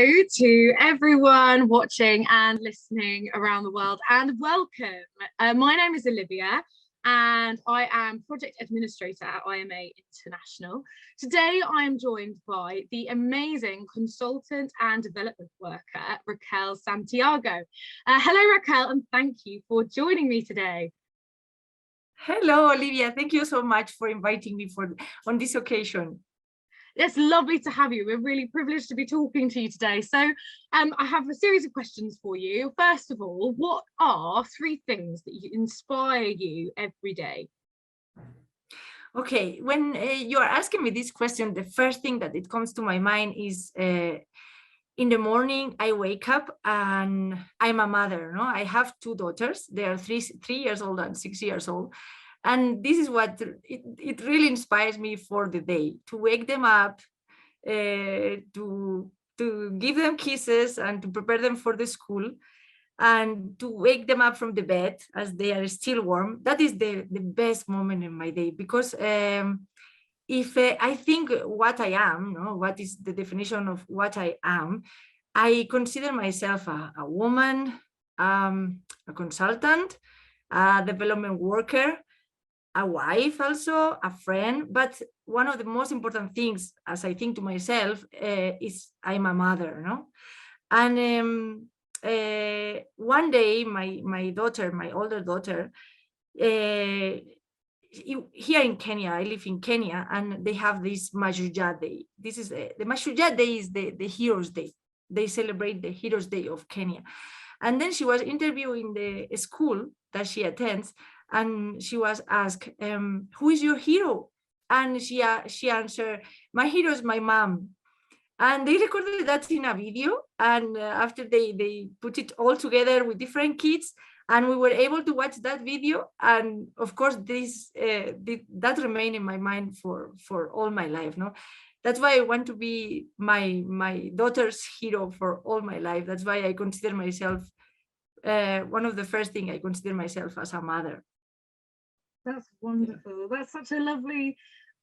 to everyone watching and listening around the world, and welcome. My name is Olivia and I am Project Administrator at IMA International. Today I am joined by the amazing consultant and development worker, Raquel Santiago. Hello Raquel, and thank you for joining me today. Hello Olivia, thank you so much for inviting me on this occasion. It's lovely to have you. We're really privileged to be talking to you today. So I have a series of questions for you. First of all, what are 3 things that inspire you every day? Okay, when you are asking me this question, the first thing that it comes to my mind is in the morning I wake up and I'm a mother. No, I have 2 daughters. They are 3 years old and 6 years old. And this is what it really inspires me for the day, to wake them up, to give them kisses and to prepare them for the school, and to wake them up from the bed as they are still warm. That is the best moment in my day, because if I think what I am, what is the definition of what I am, I consider myself a woman, a consultant, a development worker, a wife, also a friend. But one of the most important things, as I think to myself, is I'm a mother. And one day my daughter, my older daughter, here in Kenya, I live in Kenya, and they have this Mashujaa Day. This is the Mashujaa Day is the Heroes Day. They celebrate the Heroes Day of Kenya. And then she was interviewing the school that she attends, and she was asked, who is your hero? And she answered, my hero is my mom. And they recorded that in a video, and after they put it all together with different kids, and we were able to watch that video. And of course that remained in my mind for all my life. That's why I want to be my daughter's hero for all my life. That's why I consider myself one of the first things I consider myself as a mother. That's wonderful. That's such a lovely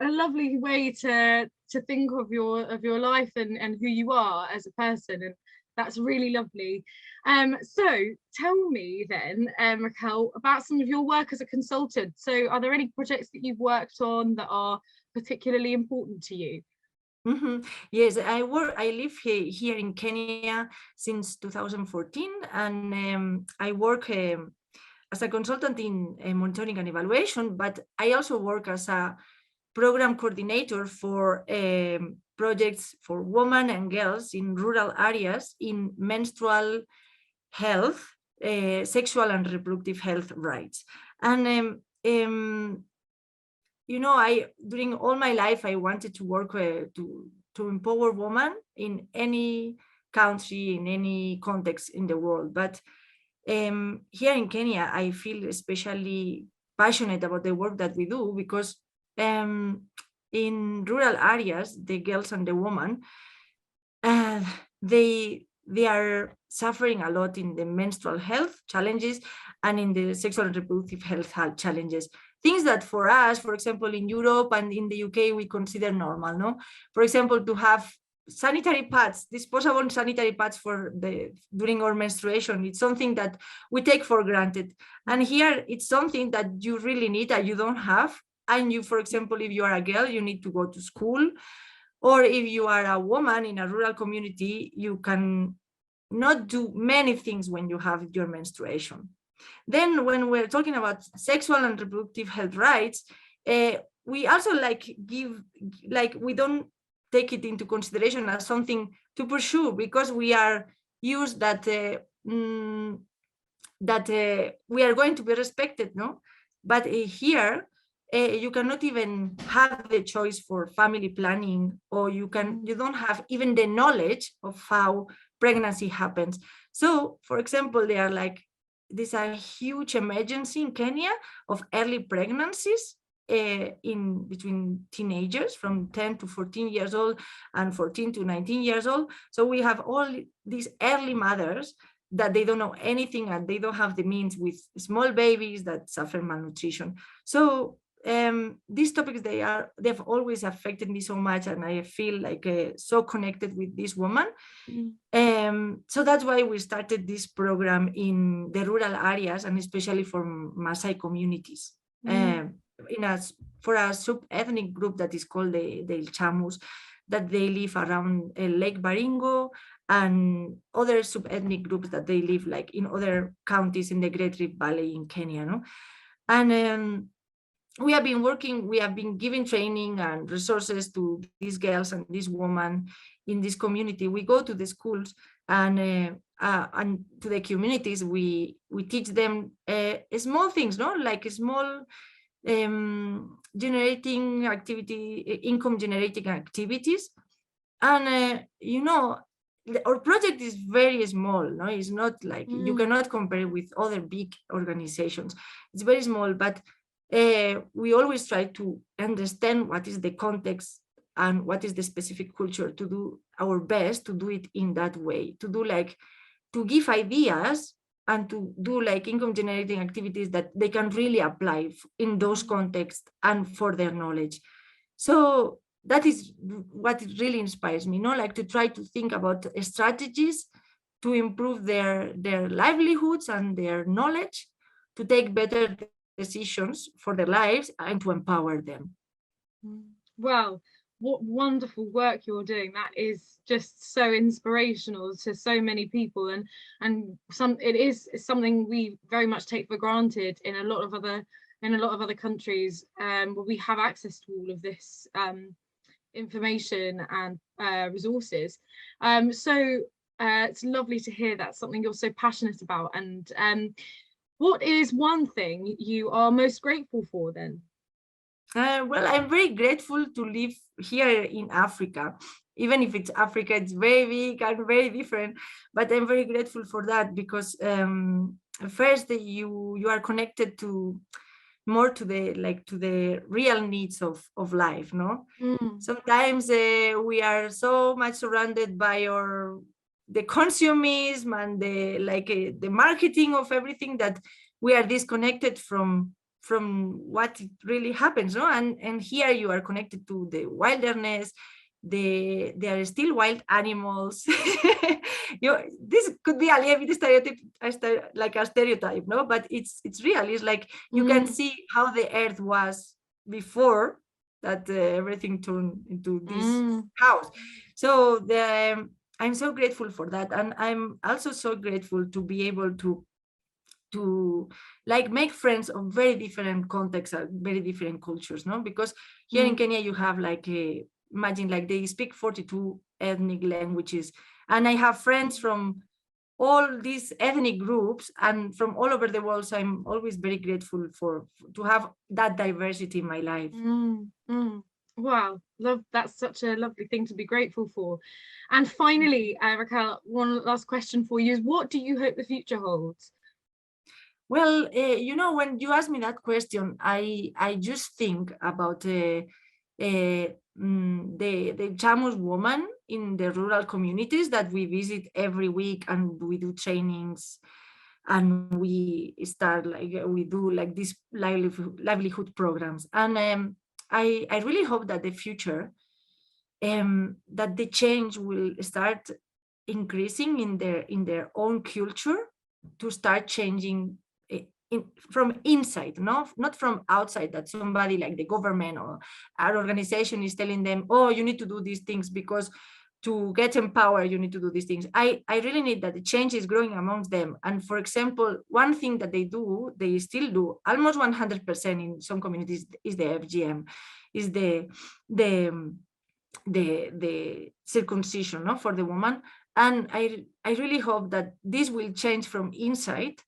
way to think of your life and who you are as a person, and that's really lovely. So tell me then, Raquel, about some of your work as a consultant. So are there any projects that you've worked on that are particularly important to you? Yes, I live here in Kenya since 2014, and I work as a consultant in monitoring and evaluation, but I also work as a program coordinator for projects for women and girls in rural areas in menstrual health, sexual and reproductive health rights. And during all my life, I wanted to work to empower women in any country, in any context in the world. But here in Kenya, I feel especially passionate about the work that we do, because in rural areas, the girls and the women, they are suffering a lot in the menstrual health challenges and in the sexual and reproductive health challenges. Things that for us, for example, in Europe and in the UK, we consider normal. For example, to have sanitary pads, disposable sanitary pads during our menstruation, it's something that we take for granted. And here it's something that you really need and you don't have. And you, for example, if you are a girl, you need to go to school, or if you are a woman in a rural community, you can not do many things when you have your menstruation. Then when we're talking about sexual and reproductive health rights, we also we don't take it into consideration as something to pursue, because we are used that we are going to be respected, But here you cannot even have the choice for family planning, or you don't have even the knowledge of how pregnancy happens. So, for example, they are like, there's a huge emergency in Kenya of early pregnancies in between teenagers from 10 to 14 years old and 14 to 19 years old. So we have all these early mothers that they don't know anything and they don't have the means, with small babies that suffer malnutrition. So these topics, they've always affected me so much, and I feel like so connected with this woman. So that's why we started this program in the rural areas, and especially for Maasai communities. For a sub-ethnic group that is called the Chamus, that they live around Lake Baringo, and other sub-ethnic groups that they live like in other counties in the Great Rift Valley in Kenya, no? And we have been giving training and resources to these girls and this woman in this community. We go to the schools and to the communities. We teach them small things, no, like small generating activity, income generating activities. And our project is very small, no, it's not like you cannot compare with other big organizations. It's very small, but we always try to understand what is the context and what is the specific culture, to do our best to do it in that way, to give ideas and to do like income generating activities that they can really apply in those contexts and for their knowledge. So that is what really inspires me, like to try to think about strategies to improve their livelihoods and their knowledge, to take better decisions for their lives and to empower them. Wow, what wonderful work you're doing. That is just so inspirational to so many people, and it is something we very much take for granted in a lot of other countries, where we have access to all of this information and resources. So it's lovely to hear that's something you're so passionate about. And what is one thing you are most grateful for then? Well, I'm very grateful to live here in Africa. Even if it's Africa, it's very big and very different, but I'm very grateful for that, because first you are connected to more to the real needs of life, no? Sometimes we are so much surrounded by the consumerism and the marketing of everything, that we are disconnected from what really happens, no? And here you are connected to the wilderness. There are still wild animals. This could be a little bit like a stereotype, no? But it's real. It's like you can see how the earth was before that everything turned into this house. So I'm so grateful for that, and I'm also so grateful to be able to like make friends of very different contexts and very different cultures, no? Because here in Kenya you have imagine like they speak 42 ethnic languages, and I have friends from all these ethnic groups and from all over the world. So I'm always very grateful to have that diversity in my life. Wow, that's such a lovely thing to be grateful for. And finally, Raquel, one last question for you is, what do you hope the future holds? Well, when you ask me that question, I just think about the Chamus woman in the rural communities that we visit every week, and we do trainings, and we do these livelihood programs. And I really hope that the future, that the change will start increasing in their own culture, to start changing from inside, not from outside, that somebody like the government or our organization is telling them, oh, you need to do these things, because to get empowered you need to do these things. I really need that the change is growing amongst them. And for example, one thing that they still do almost 100% in some communities is the FGM, is the circumcision, for the woman. And I really hope that this will change from inside,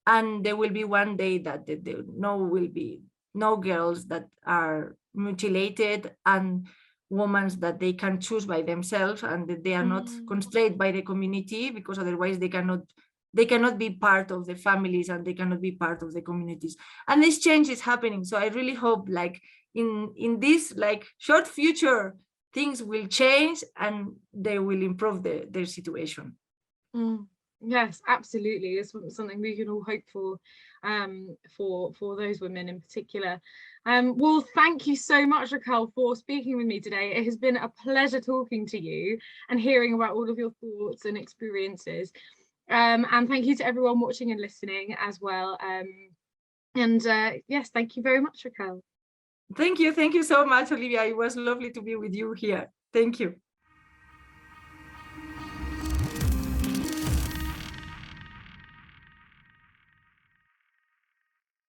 and there will be one day that there will be no girls that are mutilated, and women that they can choose by themselves, and that they are not constrained by the community, because otherwise they cannot be part of the families, and they cannot be part of the communities. And this change is happening. So I really hope in this short future, things will change and they will improve their situation. Yes, absolutely. It's something we can all hope for those women in particular. Well, thank you so much, Raquel, for speaking with me today. It has been a pleasure talking to you and hearing about all of your thoughts and experiences. And thank you to everyone watching and listening as well. Yes, thank you very much, Raquel. Thank you so much, Olivia. It was lovely to be with you here. Thank you.